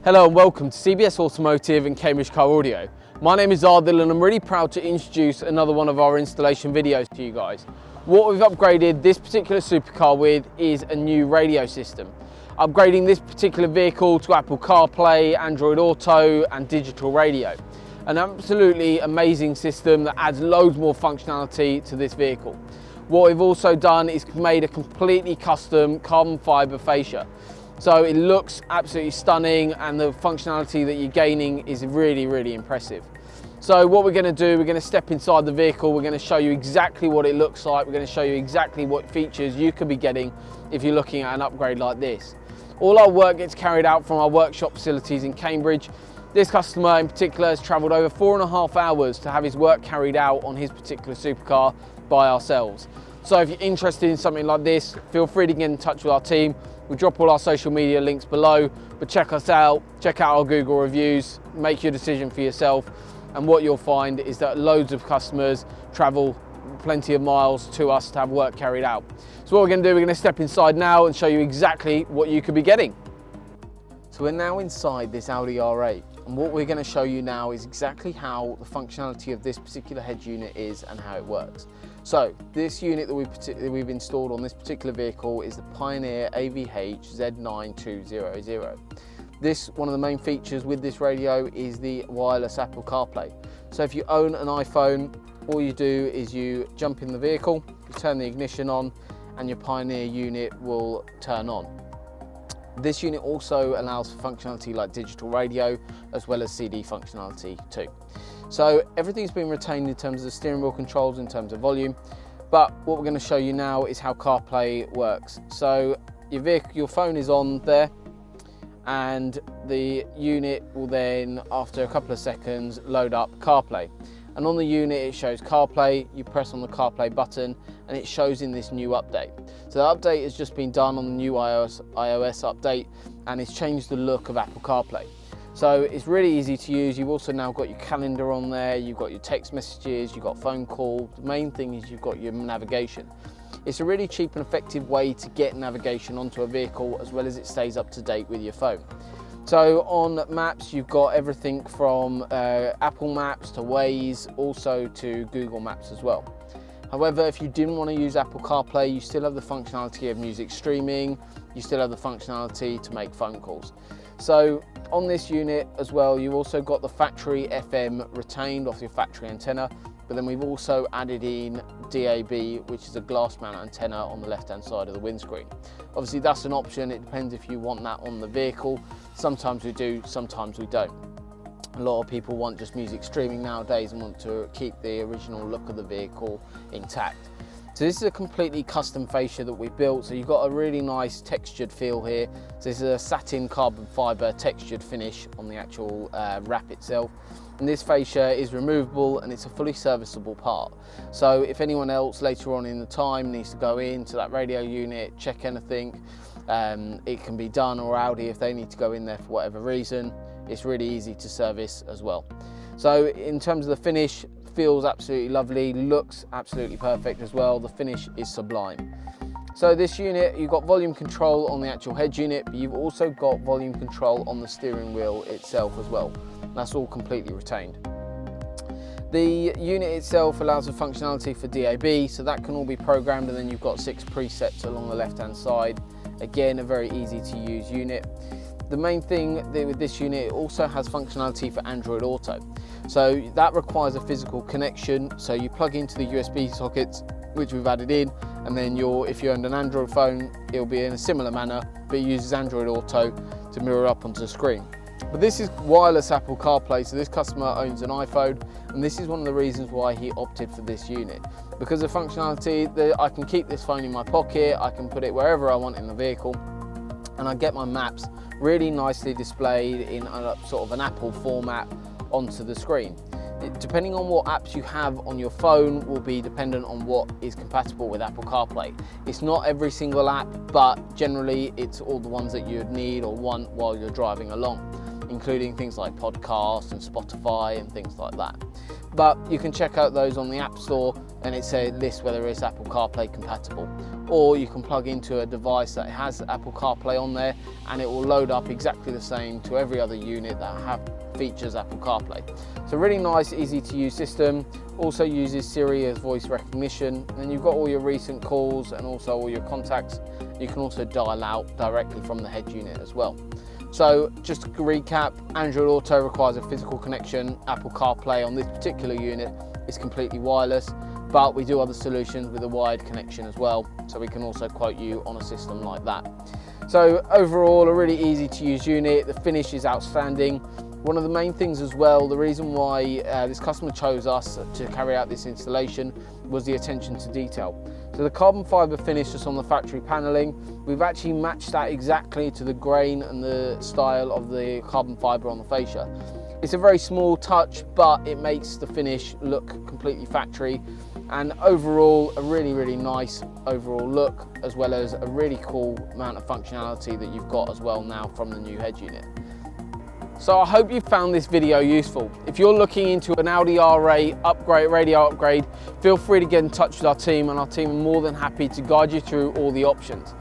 Hello and welcome to CBS Automotive and Cambridge Car Audio. My name is Ardil and I'm really proud to introduce another one of our installation videos to you guys. What we've upgraded this particular supercar with is a new radio system. Upgrading this particular vehicle to Apple CarPlay, Android Auto and digital radio. An absolutely amazing system that adds loads more functionality to this vehicle. What we've also done is made a completely custom carbon fibre fascia. So it looks absolutely stunning and the functionality that you're gaining is really impressive. So what we're going to do, we're going to step inside the vehicle, we're going to show you exactly what it looks like, we're going to show you exactly what features you could be getting if you're looking at an upgrade like this. All our work gets carried out from our workshop facilities in Cambridge. This customer in particular has travelled over 4.5 hours to have his work carried out on his particular supercar by ourselves. So if you're interested in something like this, feel free to get in touch with our team. We'll drop all our social media links below, but check us out, check out our Google reviews, make your decision for yourself. And what you'll find is that loads of customers travel plenty of miles to us to have work carried out. So what we're going to do, we're going to step inside now and show you exactly what you could be getting. So we're now inside this Audi R8. And what we're going to show you now is exactly how the functionality of this particular head unit is and how it works. So this unit that we've installed on this particular vehicle is the Pioneer AVH Z9200. One of the main features with this radio is the wireless Apple CarPlay. So if you own an iPhone, all you do is you jump in the vehicle, you turn the ignition on, and your Pioneer unit will turn on. This unit also allows for functionality like digital radio as well as CD functionality too. So everything's been retained in terms of the steering wheel controls, in terms of volume, but what we're going to show you now is how CarPlay works. So your phone is on there and the unit will then, after a couple of seconds, load up CarPlay. And on the unit it shows CarPlay, you press on the CarPlay button and it shows in this new update. So the update has just been done on the new iOS update and it's changed the look of Apple CarPlay. So it's really easy to use. You've also now got your calendar on there, you've got your text messages, you've got phone calls. The main thing is you've got your navigation. It's a really cheap and effective way to get navigation onto a vehicle as well as it stays up to date with your phone. So on maps, you've got everything from Apple Maps to Waze, also to Google Maps as well. However, if you didn't want to use Apple CarPlay, you still have the functionality of music streaming, you still have the functionality to make phone calls. So on this unit as well, you've also got the factory FM retained off your factory antenna, but then we've also added in DAB, which is a glass mount antenna on the left-hand side of the windscreen. Obviously that's an option, it depends if you want that on the vehicle. Sometimes we do, sometimes we don't. A lot of people want just music streaming nowadays and want to keep the original look of the vehicle intact. So this is a completely custom fascia that we built, so you've got a really nice textured feel here. So this is a satin carbon fibre textured finish on the actual wrap itself. And this fascia is removable and it's a fully serviceable part. So if anyone else later on in the time needs to go into that radio unit, check anything, it can be done, or Audi if they need to go in there for whatever reason, it's really easy to service as well. So in terms of the finish, feels absolutely lovely, looks absolutely perfect as well. The finish is sublime. So this unit, you've got volume control on the actual head unit, but you've also got volume control on the steering wheel itself as well. That's all completely retained. The unit itself allows for functionality for DAB, so that can all be programmed, and then you've got 6 presets along the left-hand side. Again, a very easy to use unit. The main thing with this unit, it also has functionality for Android Auto. So that requires a physical connection. So you plug into the USB sockets, which we've added in, and then if you own an Android phone, it'll be in a similar manner, but it uses Android Auto to mirror up onto the screen. But this is wireless Apple CarPlay, so this customer owns an iPhone, and this is one of the reasons why he opted for this unit. Because of functionality, I can keep this phone in my pocket, I can put it wherever I want in the vehicle, and I get my maps really nicely displayed in a sort of an Apple format onto the screen. Depending on what apps you have on your phone will be dependent on what is compatible with Apple CarPlay. It's not every single app, but generally it's all the ones that you'd need or want while you're driving along, including things like podcasts and Spotify and things like that. But you can check out those on the App Store and it lists whether it's Apple CarPlay compatible. Or you can plug into a device that has Apple CarPlay on there, and it will load up exactly the same to every other unit that features Apple CarPlay. So really nice, easy to use system. Also uses Siri as voice recognition, and then you've got all your recent calls and also all your contacts. You can also dial out directly from the head unit as well. So just to recap, Android Auto requires a physical connection. Apple CarPlay on this particular unit is completely wireless, but we do other solutions with a wired connection as well, so we can also quote you on a system like that. So overall, a really easy to use unit. The finish is outstanding. One of the main things as well, the reason why this customer chose us to carry out this installation was the attention to detail. So the carbon fibre finish just on the factory panelling, we've actually matched that exactly to the grain and the style of the carbon fibre on the fascia. It's a very small touch, but it makes the finish look completely factory, and overall a really nice overall look, as well as a really cool amount of functionality that you've got as well now from the new head unit. So I hope you found this video useful. If you're looking into an Audi R8 upgrade, radio upgrade, feel free to get in touch with our team, and our team are more than happy to guide you through all the options.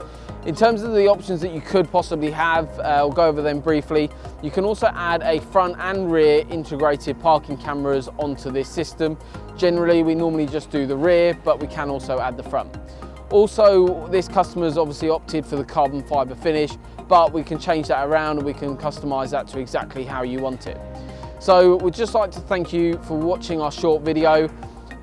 In terms of the options that you could possibly have, I'll go over them briefly. You can also add a front and rear integrated parking cameras onto this system. Generally, we normally just do the rear, but we can also add the front. Also, this customer's obviously opted for the carbon fibre finish, but we can change that around and we can customise that to exactly how you want it. So we'd just like to thank you for watching our short video.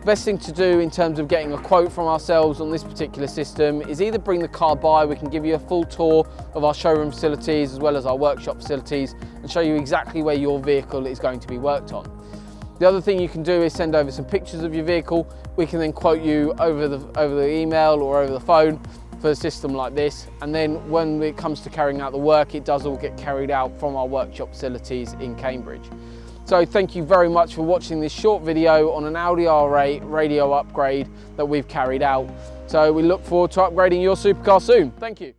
Best thing to do in terms of getting a quote from ourselves on this particular system is either bring the car by, we can give you a full tour of our showroom facilities as well as our workshop facilities and show you exactly where your vehicle is going to be worked on. The other thing you can do is send over some pictures of your vehicle. We can then quote you over the email or over the phone for a system like this, and then when it comes to carrying out the work, it does all get carried out from our workshop facilities in Cambridge. So thank you very much for watching this short video on an Audi R8 radio upgrade that we've carried out. So we look forward to upgrading your supercar soon. Thank you.